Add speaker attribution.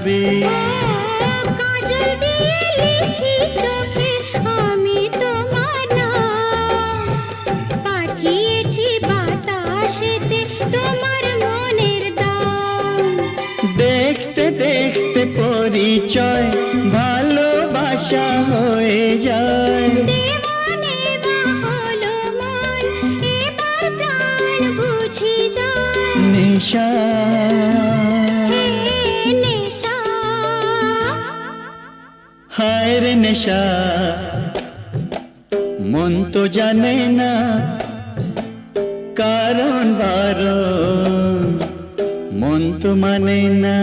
Speaker 1: যাবে।
Speaker 2: কাজল দিয়ে লিখি চোখে আমি তোমার নাম, পাঠিয়েছি বাতাসেতে তোমার মনের দাম।
Speaker 1: দেখতে দেখতে পরিচয় ভালোবাসা হয়ে যায়।
Speaker 2: দেওয়ানে বা হলো মন, এবার প্রাণ বুঝি যায়।
Speaker 1: নেশা
Speaker 2: হে নেশা,
Speaker 1: হায় রে নেশা, মন তো জানে না কারণ বারণ, মন তো মানে না।